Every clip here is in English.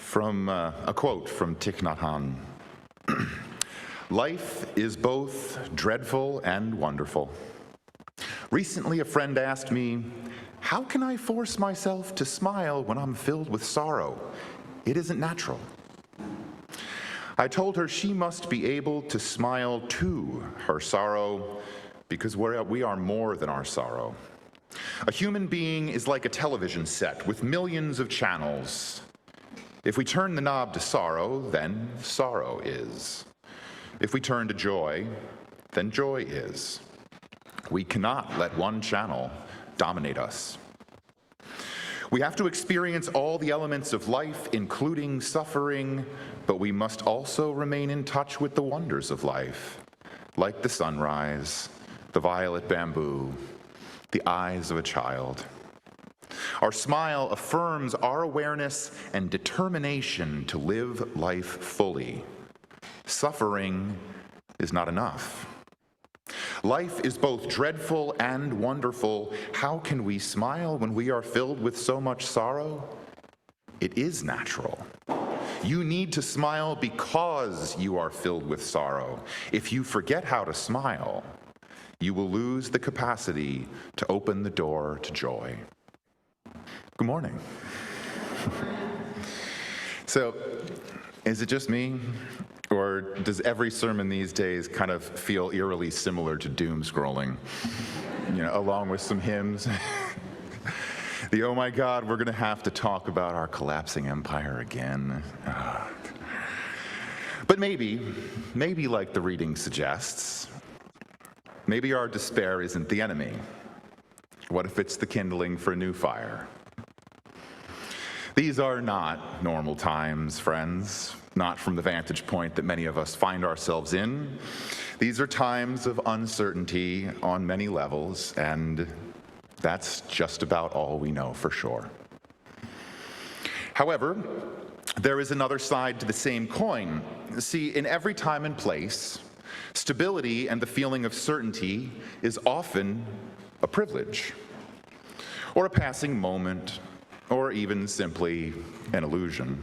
From a quote from Thich Nhat Hanh. Life is both dreadful and wonderful. Recently, a friend asked me, how can I force myself to smile when I'm filled with sorrow? It isn't natural. I told her she must be able to smile to her sorrow because we are more than our sorrow. A human being is like a television set with millions of channels. If we turn the knob to sorrow, then sorrow is. If we turn to joy, then joy is. We cannot let one channel dominate us. We have to experience all the elements of life, including suffering, but we must also remain in touch with the wonders of life, like the sunrise, the violet bamboo, the eyes of a child. Our smile affirms our awareness and determination to live life fully. Suffering is not enough. Life is both dreadful and wonderful. How can we smile when we are filled with so much sorrow? It is natural. You need to smile because you are filled with sorrow. If you forget how to smile, you will lose the capacity to open the door to joy. Good morning. So, is it just me? Or does every sermon these days kind of feel eerily similar to doom scrolling, along with some hymns? The oh my God, we're going to have to talk about our collapsing empire again. But maybe like the reading suggests, maybe our despair isn't the enemy. What if it's the kindling for a new fire? These are not normal times, friends, not from the vantage point that many of us find ourselves in. These are times of uncertainty on many levels, and that's just about all we know for sure. However, there is another side to the same coin. See, in every time and place, stability and the feeling of certainty is often a privilege, or a passing moment, or even simply an illusion.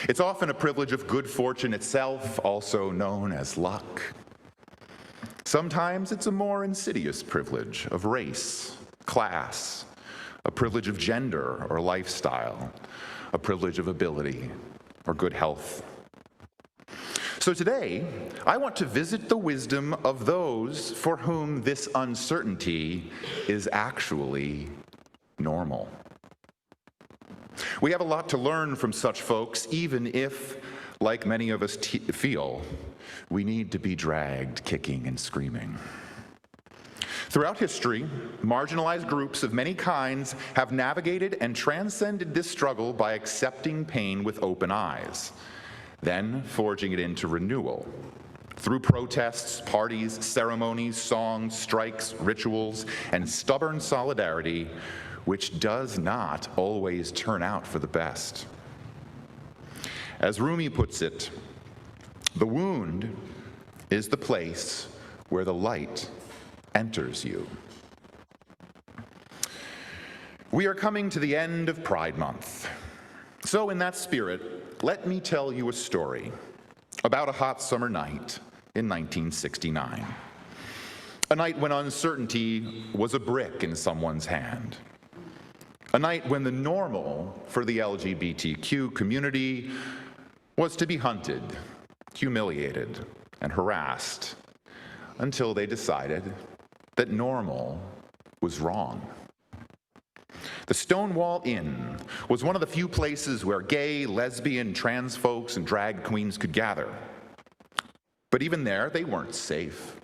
It's often a privilege of good fortune itself, also known as luck. Sometimes it's a more insidious privilege of race, class, a privilege of gender or lifestyle, a privilege of ability or good health. So today, I want to visit the wisdom of those for whom this uncertainty is actually normal. We have a lot to learn from such folks, even if, like many of us feel, we need to be dragged kicking and screaming. Throughout history, marginalized groups of many kinds have navigated and transcended this struggle by accepting pain with open eyes, then forging it into renewal. Through protests, parties, ceremonies, songs, strikes, rituals, and stubborn solidarity, which does not always turn out for the best. As Rumi puts it, the wound is the place where the light enters you. We are coming to the end of Pride Month. So in that spirit, let me tell you a story about a hot summer night in 1969. A night when uncertainty was a brick in someone's hand. A night when the normal for the LGBTQ community was to be hunted, humiliated, and harassed until they decided that normal was wrong. The Stonewall Inn was one of the few places where gay, lesbian, trans folks and drag queens could gather. But even there, they weren't safe.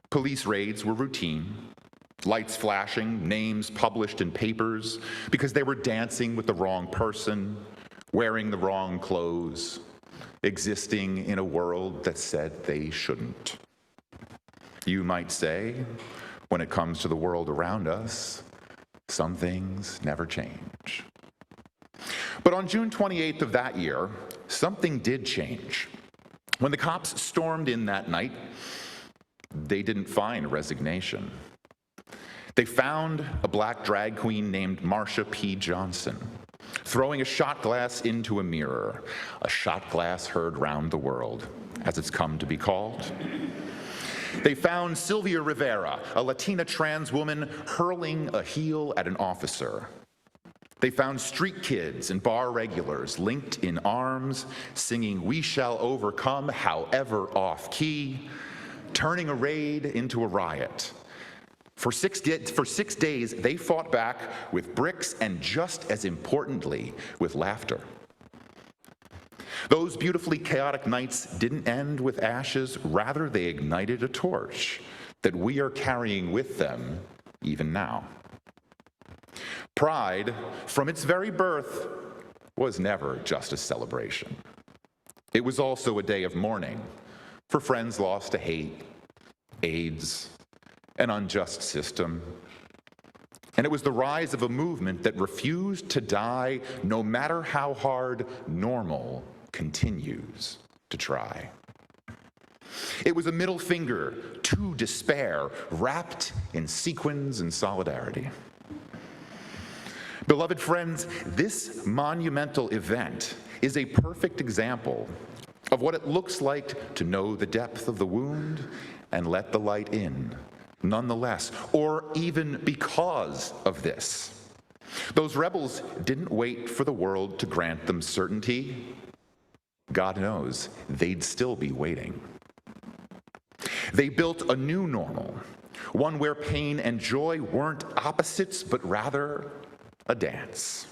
Police raids were routine. Lights flashing, names published in papers because they were dancing with the wrong person, wearing the wrong clothes, existing in a world that said they shouldn't. You might say, when it comes to the world around us, some things never change. But on June 28th of that year, something did change. When the cops stormed in that night, they didn't find resignation. They found a black drag queen named Marsha P. Johnson, throwing a shot glass into a mirror, a shot glass heard round the world, as it's come to be called. They found Sylvia Rivera, a Latina trans woman, hurling a heel at an officer. They found street kids and bar regulars linked in arms, singing "We Shall Overcome," however off-key, turning a raid into a riot. For 6 days, they fought back with bricks and, just as importantly, with laughter. Those beautifully chaotic nights didn't end with ashes. Rather, they ignited a torch that we are carrying with them even now. Pride, from its very birth, was never just a celebration. It was also a day of mourning for friends lost to hate, AIDS, an unjust system. And it was the rise of a movement that refused to die, no matter how hard normal continues to try. It was a middle finger to despair, wrapped in sequins and solidarity. Beloved friends, this monumental event is a perfect example of what it looks like to know the depth of the wound and let the light in, nonetheless, or even because of this. Those rebels didn't wait for the world to grant them certainty. God knows they'd still be waiting. They built a new normal, one where pain and joy weren't opposites, but rather a dance,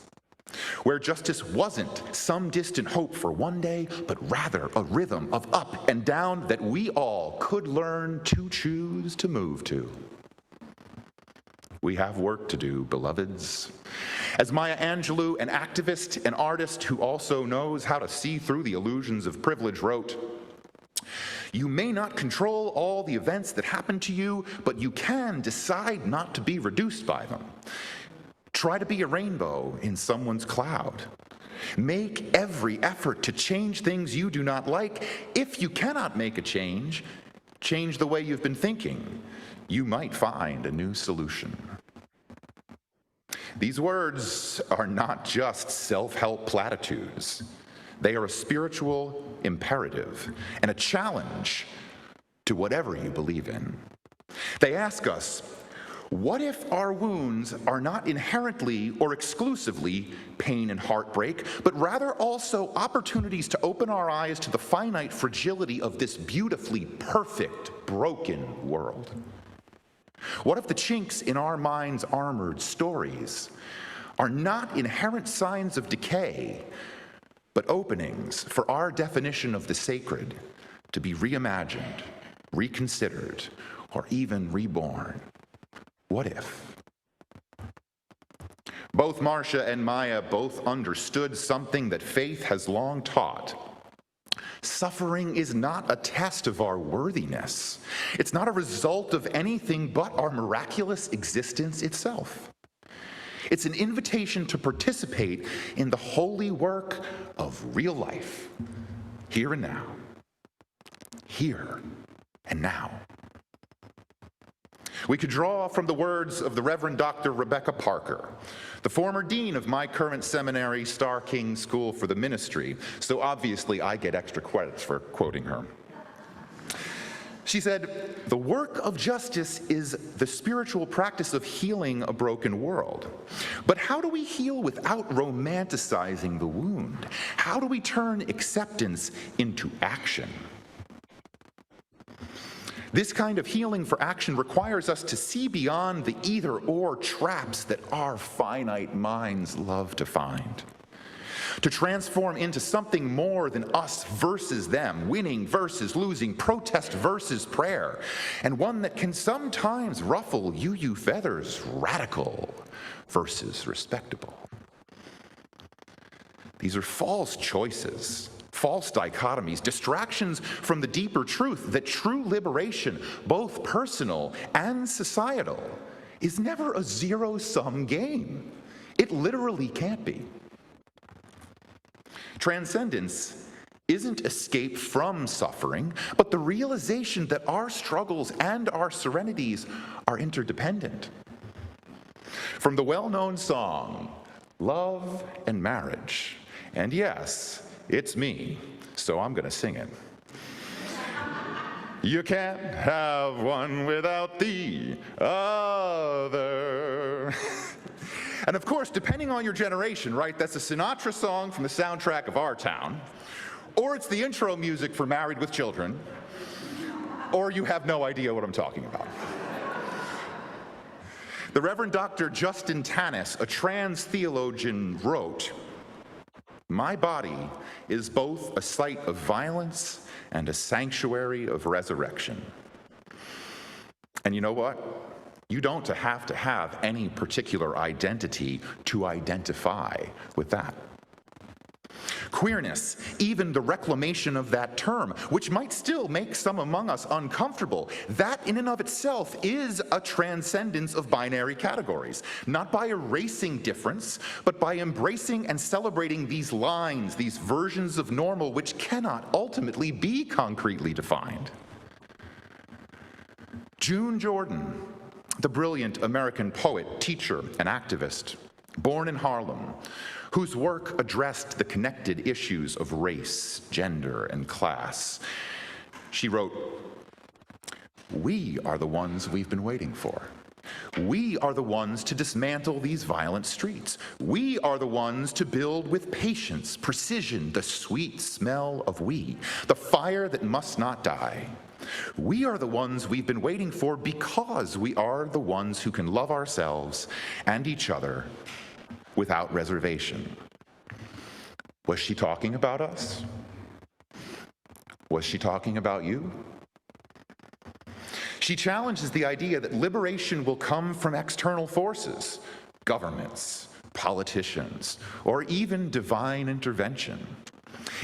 where justice wasn't some distant hope for one day, but rather a rhythm of up and down that we all could learn to choose to move to. We have work to do, beloveds. As Maya Angelou, an activist and artist who also knows how to see through the illusions of privilege, wrote, "You may not control all the events that happen to you, but you can decide not to be reduced by them. Try to be a rainbow in someone's cloud. Make every effort to change things you do not like. If you cannot make a change, change the way you've been thinking. You might find a new solution." These words are not just self-help platitudes. They are a spiritual imperative and a challenge to whatever you believe in. They ask us, what if our wounds are not inherently or exclusively pain and heartbreak, but rather also opportunities to open our eyes to the finite fragility of this beautifully perfect, broken world? What if the chinks in our minds' armored stories are not inherent signs of decay, but openings for our definition of the sacred to be reimagined, reconsidered, or even reborn? What if? Both Marcia and Maya both understood something that faith has long taught. Suffering is not a test of our worthiness. It's not a result of anything but our miraculous existence itself. It's an invitation to participate in the holy work of real life, here and now. Here and now. We could draw from the words of the Reverend Dr. Rebecca Parker, the former dean of my current seminary, Star King School for the Ministry, so obviously I get extra credits for quoting her. She said, "The work of justice is the spiritual practice of healing a broken world. But how do we heal without romanticizing the wound? How do we turn acceptance into action? This kind of healing for action requires us to see beyond the either-or traps that our finite minds love to find, to transform into something more than us versus them, winning versus losing, protest versus prayer, and one that can sometimes ruffle UU feathers, radical versus respectable. These are false choices, false dichotomies, distractions from the deeper truth that true liberation, both personal and societal, is never a zero-sum game. It literally can't be. Transcendence isn't escape from suffering, but the realization that our struggles and our serenities are interdependent. From the well-known song, love and marriage. And yes, it's me, so I'm gonna sing it. You can't have one without the other. And of course, depending on your generation, right, that's a Sinatra song from the soundtrack of Our Town, or it's the intro music for Married with Children, or you have no idea what I'm talking about. The Reverend Dr. Justin Tanis, a trans theologian, wrote, "My body is both a site of violence and a sanctuary of resurrection." And you know what? You don't have to have any particular identity to identify with that. Queerness, even the reclamation of that term, which might still make some among us uncomfortable, that in and of itself is a transcendence of binary categories, not by erasing difference, but by embracing and celebrating these lines, these versions of normal which cannot ultimately be concretely defined. June Jordan, the brilliant American poet, teacher, and activist, born in Harlem, whose work addressed the connected issues of race, gender, and class. She wrote, "We are the ones we've been waiting for. We are the ones to dismantle these violent streets. We are the ones to build with patience, precision, the sweet smell of we, the fire that must not die. We are the ones we've been waiting for because we are the ones who can love ourselves and each other without reservation." Was she talking about us? Was she talking about you? She challenges the idea that liberation will come from external forces, governments, politicians, or even divine intervention.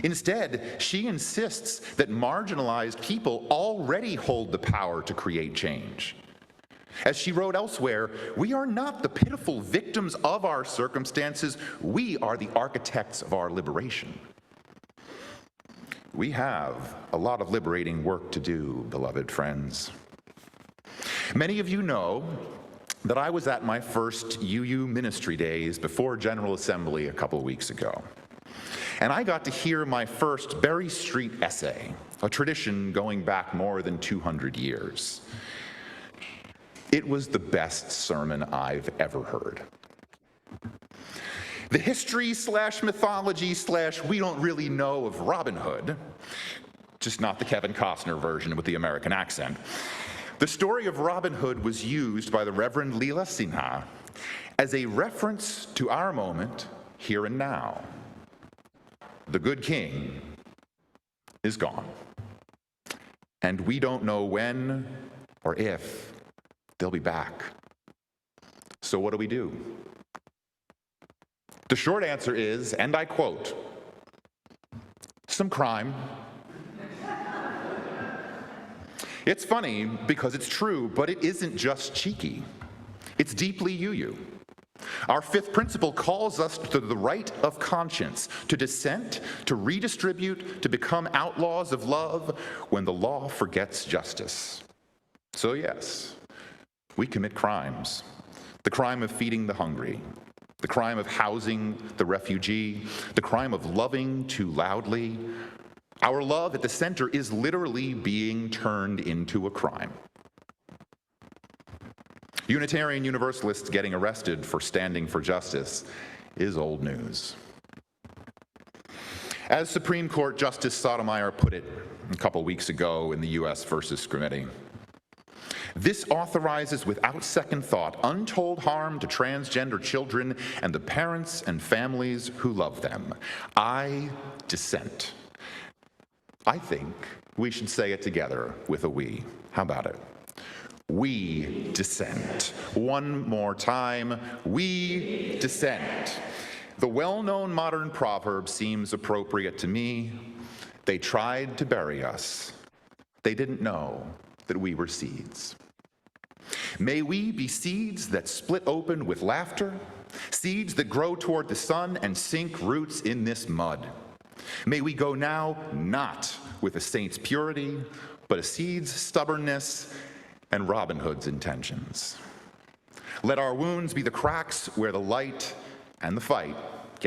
Instead, she insists that marginalized people already hold the power to create change. As she wrote elsewhere, "We are not the pitiful victims of our circumstances, we are the architects of our liberation." We have a lot of liberating work to do, beloved friends. Many of you know that I was at my first UU ministry days before General Assembly a couple weeks ago. And I got to hear my first Berry Street essay, a tradition going back more than 200 years. It was the best sermon I've ever heard. The history / mythology / we don't really know of Robin Hood, just not the Kevin Costner version with the American accent. The story of Robin Hood was used by the Reverend Leela Sinha as a reference to our moment here and now. The good king is gone, and we don't know when or if they'll be back. So what do? The short answer is, and I quote, "Some crime." It's funny because it's true, but it isn't just cheeky. It's deeply UU. Our fifth principle calls us to the right of conscience, to dissent, to redistribute, to become outlaws of love when the law forgets justice. So yes, we commit crimes. The crime of feeding the hungry, the crime of housing the refugee, the crime of loving too loudly. Our love at the center is literally being turned into a crime. Unitarian Universalists getting arrested for standing for justice is old news. As Supreme Court Justice Sotomayor put it a couple weeks ago in the U.S. versus Scrimeti, "This authorizes without second thought untold harm to transgender children and the parents and families who love them. I dissent." I think we should say it together with a we. How about it? We dissent. One more time, we dissent. The well-known modern proverb seems appropriate to me. They tried to bury us. They didn't know that we were seeds. May we be seeds that split open with laughter, seeds that grow toward the sun and sink roots in this mud. May we go now not with a saint's purity, but a seed's stubbornness and Robin Hood's intentions. Let our wounds be the cracks where the light and the fight